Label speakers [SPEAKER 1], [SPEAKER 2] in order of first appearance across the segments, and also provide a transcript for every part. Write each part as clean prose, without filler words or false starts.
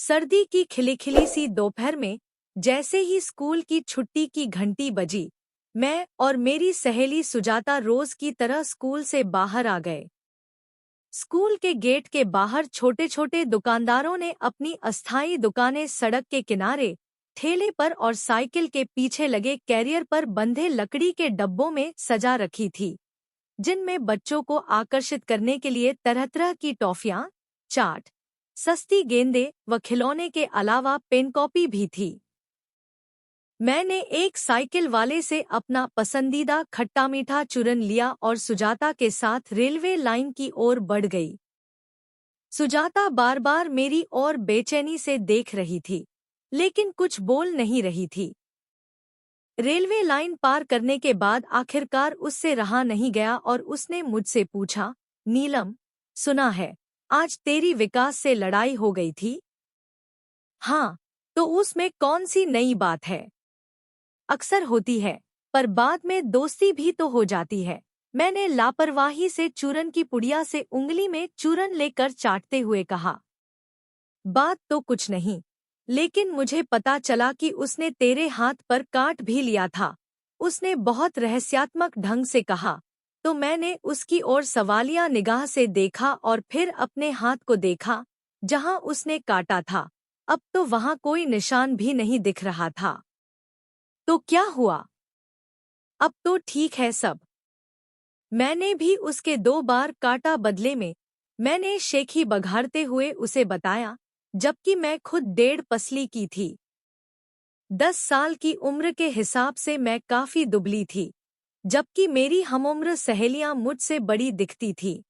[SPEAKER 1] सर्दी की खिली-खिली सी दोपहर में जैसे ही स्कूल की छुट्टी की घंटी बजी, मैं और मेरी सहेली सुजाता रोज की तरह स्कूल से बाहर आ गए। स्कूल के गेट के बाहर छोटे-छोटे दुकानदारों ने अपनी अस्थायी दुकानें सड़क के किनारे, ठेले पर और साइकिल के पीछे लगे कैरियर पर बंधे लकड़ी के डब्बों में सजा रखी थी, जिनमें बच्चों को आकर्षित करने के लिए तरह-तरह की टॉफियां, चाट, सस्ती गेंदें व खिलौने के अलावा पेन कॉपी भी थी। मैंने एक साइकिल वाले से अपना पसंदीदा खट्टा मीठा चूरन लिया और सुजाता के साथ रेलवे लाइन की ओर बढ़ गई। सुजाता बार बार मेरी ओर बेचैनी से देख रही थी, लेकिन कुछ बोल नहीं रही थी। रेलवे लाइन पार करने के बाद आखिरकार उससे रहा नहीं गया और उसने मुझसे पूछा, नीलम, सुना है आज तेरी विकास से लड़ाई हो गई थी? हाँ, तो उसमें कौन सी नई बात है? अक्सर होती है, पर बाद में दोस्ती भी तो हो जाती है। मैंने लापरवाही से चूरन की पुड़िया से उंगली में चूरन लेकर चाटते हुए कहा। बात तो कुछ नहीं, लेकिन मुझे पता चला कि उसने तेरे हाथ पर काट भी लिया था। उसने बहुत रहस्यात्मक ढंग से कहा, तो मैंने उसकी ओर सवालिया निगाह से देखा और फिर अपने हाथ को देखा, जहां उसने काटा था। अब तो वहां कोई निशान भी नहीं दिख रहा था। तो क्या हुआ? अब तो ठीक है सब। मैंने भी उसके 2 बार काटा बदले में, मैंने शेखी बघाड़ते हुए उसे बताया, जबकि मैं खुद 1.5 पसली की थी। 10 साल की उम्र के हिसाब से मैं काफी दुबली थी, जबकि मेरी हमउम्र सहेलियां मुझसे बड़ी दिखती थी।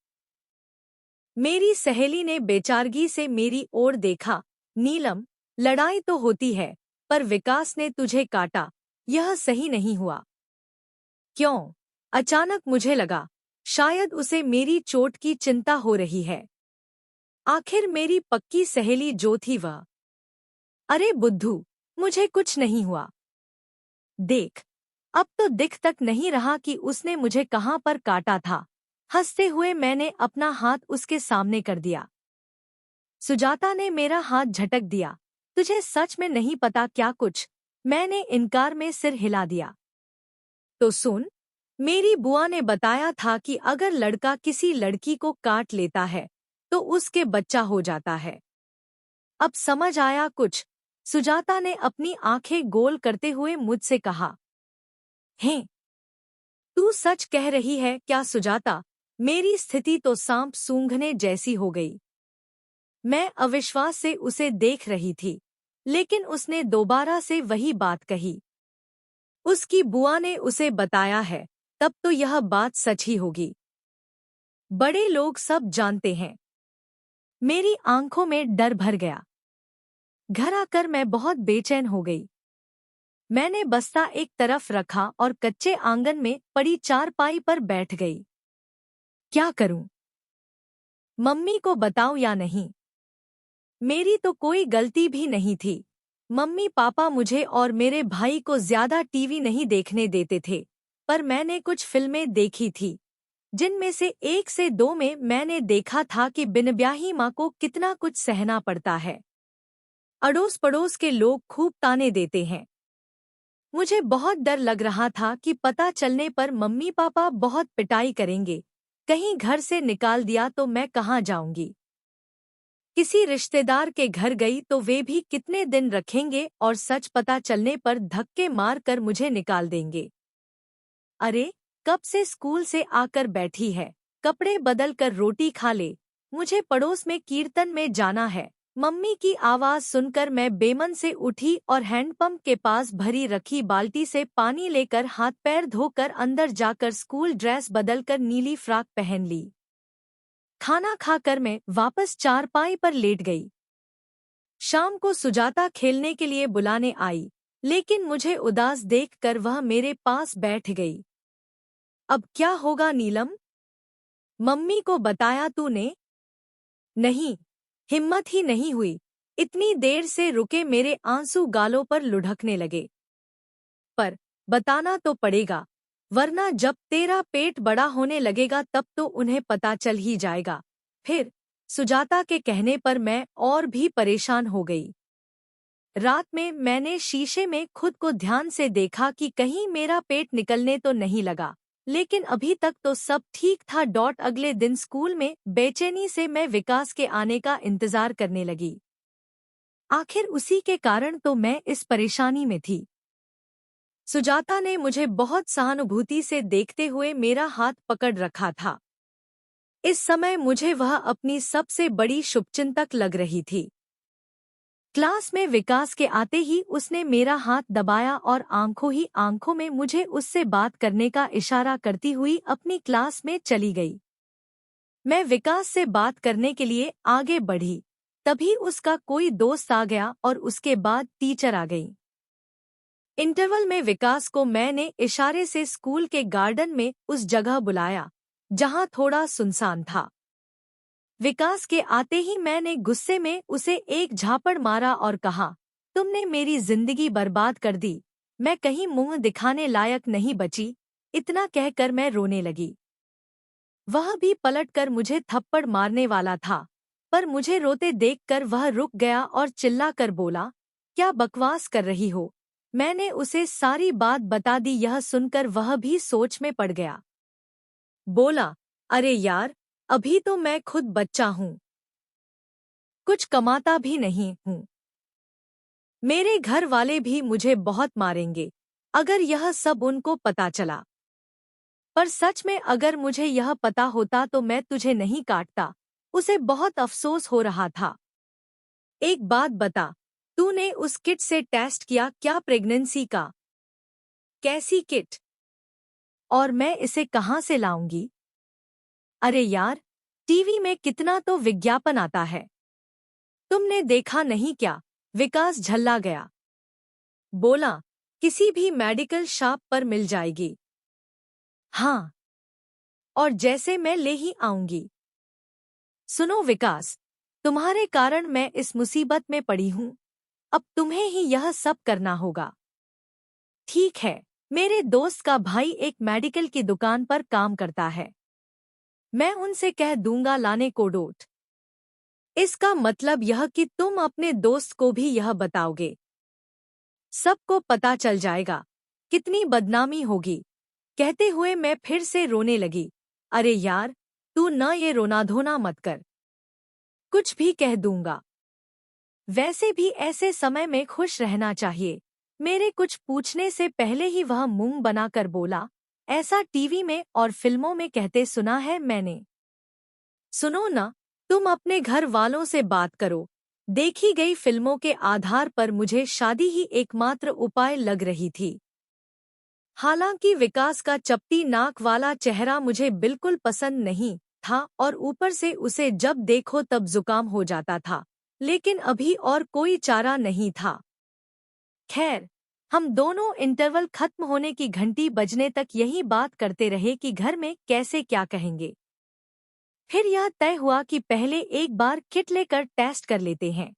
[SPEAKER 1] मेरी सहेली ने बेचारगी से मेरी ओर देखा। नीलम, लड़ाई तो होती है, पर विकास ने तुझे काटा, यह सही नहीं हुआ। क्यों? अचानक मुझे लगा, शायद उसे मेरी चोट की चिंता हो रही है। आखिर मेरी पक्की सहेली जो थी वह। अरे बुद्धू, मुझे कुछ नहीं हुआ। देख, अब तो दिख तक नहीं रहा कि उसने मुझे कहाँ पर काटा था। हंसते हुए मैंने अपना हाथ उसके सामने कर दिया। सुजाता ने मेरा हाथ झटक दिया। तुझे सच में नहीं पता क्या कुछ? मैंने इनकार में सिर हिला दिया। तो सुन, मेरी बुआ ने बताया था कि अगर लड़का किसी लड़की को काट लेता है, तो उसके बच्चा हो जाता है। अब समझ आया कुछ? सुजाता ने अपनी आंखें गोल करते हुए मुझसे कहा। हैं? तू सच कह रही है क्या सुजाता? मेरी स्थिति तो सांप सूंघने जैसी हो गई। मैं अविश्वास से उसे देख रही थी, लेकिन उसने दोबारा से वही बात कही। उसकी बुआ ने उसे बताया है, तब तो यह बात सच ही होगी। बड़े लोग सब जानते हैं। मेरी आंखों में डर भर गया। घर आकर मैं बहुत बेचैन हो गई। मैंने बस्ता एक तरफ रखा और कच्चे आंगन में पड़ी चारपाई पर बैठ गई। क्या करूं? मम्मी को बताऊं या नहीं? मेरी तो कोई गलती भी नहीं थी। मम्मी पापा मुझे और मेरे भाई को ज्यादा टीवी नहीं देखने देते थे, पर मैंने कुछ फिल्में देखी थी, जिनमें से 1 से 2 में मैंने देखा था कि बिन ब्याही माँ को कितना कुछ सहना पड़ता है। अड़ोस पड़ोस के लोग खूब ताने देते हैं। मुझे बहुत डर लग रहा था कि पता चलने पर मम्मी पापा बहुत पिटाई करेंगे। कहीं घर से निकाल दिया तो मैं कहाँ जाऊंगी? किसी रिश्तेदार के घर गई तो वे भी कितने दिन रखेंगे और सच पता चलने पर धक्के मार कर मुझे निकाल देंगे। अरे, कब से स्कूल से आकर बैठी है, कपड़े बदल कर रोटी खा ले, मुझे पड़ोस में कीर्तन में जाना है। मम्मी की आवाज सुनकर मैं बेमन से उठी और हैंडपंप के पास भरी रखी बाल्टी से पानी लेकर हाथ पैर धोकर अंदर जाकर स्कूल ड्रेस बदलकर नीली फ्रॉक पहन ली। खाना खाकर मैं वापस चारपाई पर लेट गई। शाम को सुजाता खेलने के लिए बुलाने आई, लेकिन मुझे उदास देखकर वह मेरे पास बैठ गई। अब क्या होगा नीलम? मम्मी को बताया तूने? नहीं, हिम्मत ही नहीं हुई। इतनी देर से रुके मेरे आंसू गालों पर लुढ़कने लगे। पर बताना तो पड़ेगा, वरना जब तेरा पेट बड़ा होने लगेगा तब तो उन्हें पता चल ही जाएगा। फिर सुजाता के कहने पर मैं और भी परेशान हो गई। रात में मैंने शीशे में खुद को ध्यान से देखा कि कहीं मेरा पेट निकलने तो नहीं लगा, लेकिन अभी तक तो सब ठीक था। अगले दिन स्कूल में बेचैनी से मैं विकास के आने का इंतजार करने लगी। आखिर उसी के कारण तो मैं इस परेशानी में थी। सुजाता ने मुझे बहुत सहानुभूति से देखते हुए मेरा हाथ पकड़ रखा था। इस समय मुझे वह अपनी सबसे बड़ी शुभचिंतक लग रही थी। क्लास में विकास के आते ही उसने मेरा हाथ दबाया और आंखों ही आंखों में मुझे उससे बात करने का इशारा करती हुई अपनी क्लास में चली गई। मैं विकास से बात करने के लिए आगे बढ़ी, तभी उसका कोई दोस्त आ गया और उसके बाद टीचर आ गई। इंटरवल में विकास को मैंने इशारे से स्कूल के गार्डन में उस जगह बुलाया जहां थोड़ा सुनसान था। विकास के आते ही मैंने गुस्से में उसे एक झापड़ मारा और कहा, तुमने मेरी जिंदगी बर्बाद कर दी, मैं कहीं मुंह दिखाने लायक नहीं बची। इतना कहकर मैं रोने लगी। वह भी पलटकर मुझे थप्पड़ मारने वाला था, पर मुझे रोते देखकर वह रुक गया और चिल्लाकर बोला, क्या बकवास कर रही हो। मैंने उसे सारी बात बता दी। यह सुनकर वह भी सोच में पड़ गया। बोला, अरे यार, अभी तो मैं खुद बच्चा हूँ, कुछ कमाता भी नहीं हूँ। मेरे घर वाले भी मुझे बहुत मारेंगे अगर यह सब उनको पता चला। पर सच में अगर मुझे यह पता होता तो मैं तुझे नहीं काटता। उसे बहुत अफसोस हो रहा था। एक बात बता, तूने उस किट से टेस्ट किया क्या प्रेगनेंसी का? कैसी किट? और मैं इसे कहाँ से लाऊंगी? अरे यार, टीवी में कितना तो विज्ञापन आता है, तुमने देखा नहीं क्या? विकास झल्ला गया। बोला, किसी भी मेडिकल शॉप पर मिल जाएगी। हाँ, और जैसे मैं ले ही आऊंगी। सुनो विकास, तुम्हारे कारण मैं इस मुसीबत में पड़ी हूँ। अब तुम्हें ही यह सब करना होगा। ठीक है, मेरे दोस्त का भाई एक मेडिकल की दुकान पर काम करता है, मैं उनसे कह दूंगा लाने को डोट। इसका मतलब यह कि तुम अपने दोस्त को भी यह बताओगे, सबको पता चल जाएगा, कितनी बदनामी होगी। कहते हुए मैं फिर से रोने लगी। अरे यार, तू न ये रोना धोना मत कर, कुछ भी कह दूंगा। वैसे भी ऐसे समय में खुश रहना चाहिए। मेरे कुछ पूछने से पहले ही वह मुंह बनाकर बोला, ऐसा टीवी में और फिल्मों में कहते सुना है मैंने। सुनो ना, तुम अपने घर वालों से बात करो। देखी गई फिल्मों के आधार पर मुझे शादी ही एकमात्र उपाय लग रही थी। हालांकि विकास का चपटी नाक वाला चेहरा मुझे बिल्कुल पसंद नहीं था और ऊपर से उसे जब देखो तब जुकाम हो जाता था, लेकिन अभी और कोई चारा नहीं था। खैर, हम दोनों इंटरवल खत्म होने की घंटी बजने तक यही बात करते रहे कि घर में कैसे क्या कहेंगे। फिर यह तय हुआ कि पहले एक बार किट लेकर टेस्ट कर लेते हैं।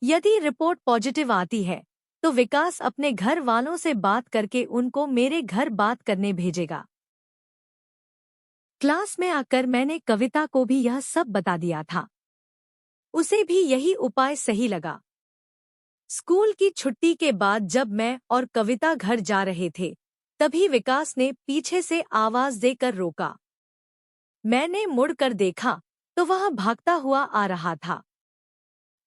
[SPEAKER 1] यदि रिपोर्ट पॉजिटिव आती है तो विकास अपने घर वालों से बात करके उनको मेरे घर बात करने भेजेगा। क्लास में आकर मैंने कविता को भी यह सब बता दिया था। उसे भी यही उपाय सही लगा। स्कूल की छुट्टी के बाद जब मैं और कविता घर जा रहे थे, तभी विकास ने पीछे से आवाज देकर रोका। मैंने मुड़कर देखा तो वह भागता हुआ आ रहा था।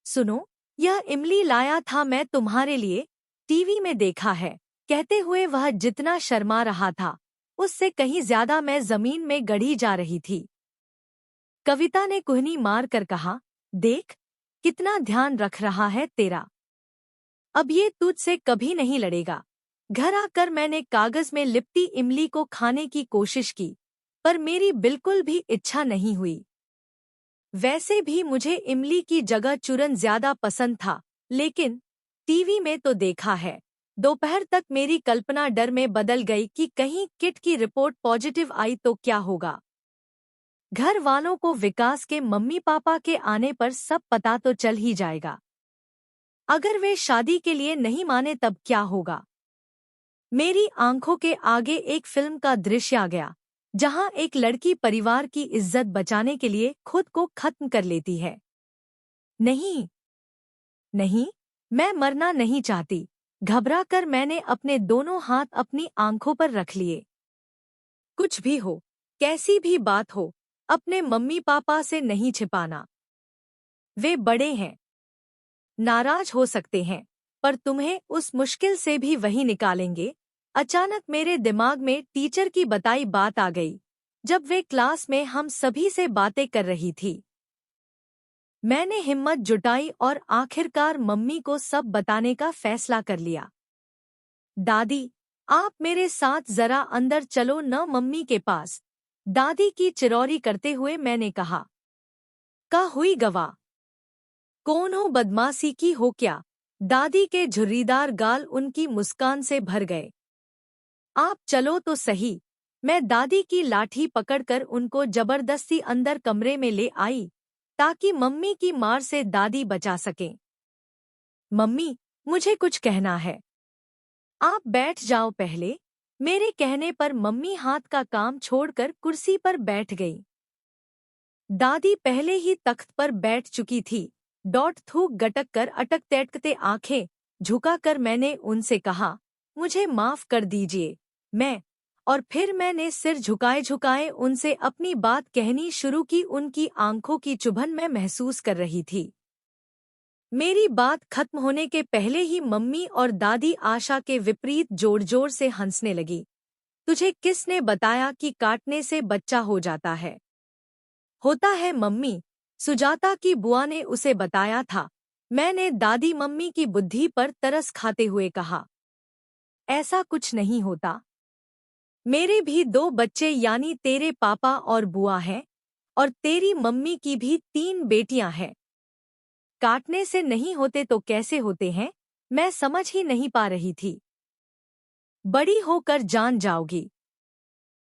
[SPEAKER 1] सुनो, यह इमली लाया था मैं तुम्हारे लिए, टीवी में देखा है। कहते हुए वह जितना शर्मा रहा था, उससे कहीं ज्यादा मैं जमीन में गड़ी जा रही थी। कविता ने कुहनी मार कर कहा, देख, कितना ध्यान रख रहा है तेरा। अब ये तुझसे कभी नहीं लड़ेगा। घर आकर मैंने कागज में लिपटी इमली को खाने की कोशिश की, पर मेरी बिल्कुल भी इच्छा नहीं हुई। वैसे भी मुझे इमली की जगह चूरन ज्यादा पसंद था, लेकिन टीवी में तो देखा है। दोपहर तक मेरी कल्पना डर में बदल गई कि कहीं किट की रिपोर्ट पॉजिटिव आई तो क्या होगा। घर वालों को विकास के मम्मी पापा के आने पर सब पता तो चल ही जाएगा। अगर वे शादी के लिए नहीं माने तब क्या होगा। मेरी आंखों के आगे एक फिल्म का दृश्य आ गया। जहां एक लड़की परिवार की इज्जत बचाने के लिए खुद को खत्म कर लेती है। नहीं, नहीं, मैं मरना नहीं चाहती। घबरा कर मैंने अपने दोनों हाथ अपनी आंखों पर रख लिए। कुछ भी हो, कैसी भी बात हो, अपने मम्मी पापा से नहीं छिपाना। वे बड़े हैं, नाराज हो सकते हैं, पर तुम्हें उस मुश्किल से भी वही निकालेंगे। अचानक मेरे दिमाग में टीचर की बताई बात आ गई, जब वे क्लास में हम सभी से बातें कर रही थी। मैंने हिम्मत जुटाई और आखिरकार मम्मी को सब बताने का फैसला कर लिया। दादी, आप मेरे साथ जरा अंदर चलो न, मम्मी के पास। दादी की चिरौरी करते हुए मैंने कहा। का हुई गवा? कौन हो, बदमाशी की हो क्या? दादी के झुर्रीदार गाल उनकी मुस्कान से भर गए। आप चलो तो सही। मैं दादी की लाठी पकड़कर उनको जबरदस्ती अंदर कमरे में ले आई, ताकि मम्मी की मार से दादी बचा सकें। मम्मी, मुझे कुछ कहना है। आप बैठ जाओ पहले। मेरे कहने पर मम्मी हाथ का काम छोड़कर कुर्सी पर बैठ गई। दादी पहले ही तख्त पर बैठ चुकी थी। डॉट थूक गटक कर अटकते अटकते आंखें झुकाकर मैंने उनसे कहा, मुझे माफ कर दीजिए। और फिर मैंने सिर झुकाए झुकाए उनसे अपनी बात कहनी शुरू की। उनकी आंखों की चुभन मैं महसूस कर रही थी। मेरी बात खत्म होने के पहले ही मम्मी और दादी आशा के विपरीत जोर जोर से हंसने लगी। तुझे किसने बताया कि काटने से बच्चा हो जाता है? होता है मम्मी, सुजाता की बुआ ने उसे बताया था। मैंने दादी मम्मी की बुद्धि पर तरस खाते हुए कहा। ऐसा कुछ नहीं होता। मेरे भी 2 बच्चे यानी तेरे पापा और बुआ हैं, और तेरी मम्मी की भी 3 बेटियां हैं। काटने से नहीं होते तो कैसे होते हैं? मैं समझ ही नहीं पा रही थी। बड़ी होकर जान जाओगी।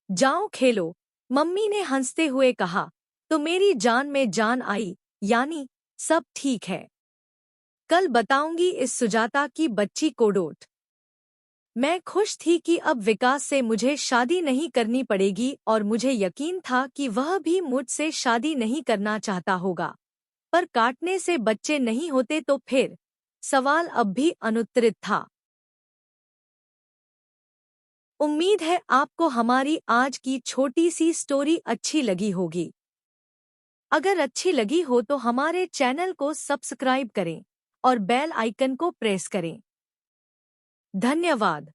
[SPEAKER 1] जाओ खेलो, मम्मी ने हंसते हुए कहा। तो मेरी जान में जान आई, यानी सब ठीक है। कल बताऊंगी इस सुजाता की बच्ची को डोट। मैं खुश थी कि अब विकास से मुझे शादी नहीं करनी पड़ेगी, और मुझे यकीन था कि वह भी मुझसे शादी नहीं करना चाहता होगा। पर काटने से बच्चे नहीं होते तो फिर सवाल अब भी अनुत्तरित था। उम्मीद है आपको हमारी आज की छोटी सी स्टोरी अच्छी लगी होगी। अगर अच्छी लगी हो तो हमारे चैनल को सब्सक्राइब करें और बेल आइकन को प्रेस करें। धन्यवाद।